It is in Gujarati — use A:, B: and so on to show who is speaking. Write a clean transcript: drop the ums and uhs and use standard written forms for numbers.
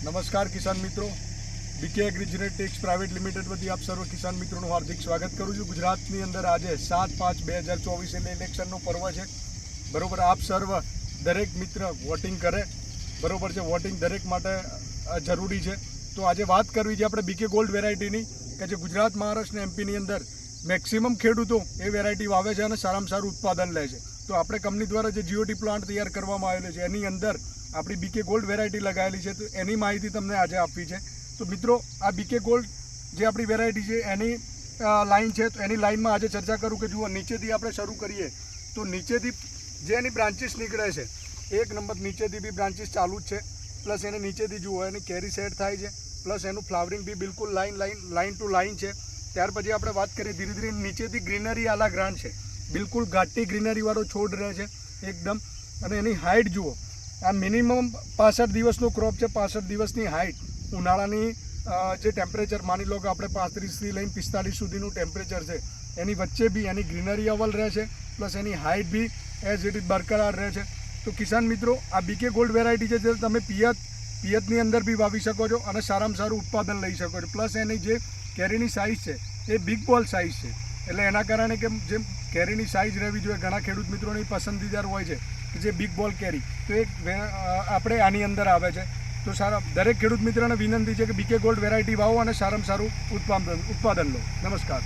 A: નમસ્કાર કિસાન મિત્રો, બીકે એગ્રી જેનેટિક્સ પ્રાઇવેટ લિમિટેડ વતી આપ સર્વ કિસાન મિત્રોનું હાર્દિક સ્વાગત કરું છું। ગુજરાતની અંદર આજે 7/5/2024 એટલે ઇલેક્શનનું પર્વ છે, બરોબર। આપ સર્વ દરેક મિત્ર વોટિંગ કરે, બરોબર છે। વોટિંગ દરેક માટે જરૂરી છે। તો આજે વાત કરવી છે આપણે બીકે ગોલ્ડ વેરાયટીની કે જે ગુજરાત, મહારાષ્ટ્ર અને એમપીની અંદર મેક્સિમમ ખેડૂતો એ વેરાયટી વાવે છે અને સારામાં સારું ઉત્પાદન લે છે। તો આપણે કંપની દ્વારા જે જીઓટી પ્લાન્ટ તૈયાર કરવામાં આવેલો છે એની અંદર આપણી બીકે ગોલ્ડ વેરાયટી લગાવેલી છે, તો એની માહિતી તમને આજે આપવી છે। તો મિત્રો, આ બીકે ગોલ્ડ જે આપણી વેરાયટી છે એની લાઈન છે, તો એની લાઈનમાં આજે ચર્ચા કરું કે જુઓ, નીચેથી આપણે શરૂ કરીએ તો નીચેથી જે એની બ્રાન્ચીસ નીકળે છે, એક નંબર નીચેથી બી બ્રાન્ચીસ ચાલુ જ છે, પ્લસ એને નીચેથી જુઓ એની કેરી સેટ થાય છે, પ્લસ એનું ફ્લાવરિંગ બી બિલકુલ લાઈન ટુ લાઈન છે। ત્યાર પછી આપણે વાત કરીએ ધીરે ધીરે નીચેથી ગ્રીનરી આલા ગ્રાન્ડ છે, બિલકુલ ઘાટી ગ્રીનરીવાળો છોડ રહે છે એકદમ। અને એની હાઇટ જુઓ, આ મિનિમમ 65 દિવસનો ક્રોપ છે। 65 દિવસની હાઇટ, ઉનાળાની જે ટેમ્પરેચર માની લો કે આપણે 35થી લઈને 45 સુધીનું ટેમ્પરેચર છે, એની વચ્ચે બી એની ગ્રીનરી અવલ રહે છે, પ્લસ એની height be as it is બરકરાર રહે છે। તો કિસાન મિત્રો, આ બીકે ગોલ્ડ વેરાયટી છે જે તમે પિયતની અંદર બી વાવી શકો છો અને સારામાં સારું ઉત્પાદન લઈ શકો છો। પ્લસ એની જે કેરીની સાઇઝ છે એ બિગ બોલ સાઇઝ છે, એટલે એના કારણે કે જેમ કેરીની સાઇઝ રહેવી જોઈએ, ઘણા ખેડૂત મિત્રોની પસંદીદાર હોય છે કે જે બિગ બોલ કેરી, તો એક આપણે આની અંદર આવે છે। તો દરેક ખેડૂત મિત્રોને વિનંતી છે કે બીકે ગોલ્ડ વેરાયટી વાવો અને સારામાં સારું ઉત્પાદન લો। નમસ્કાર।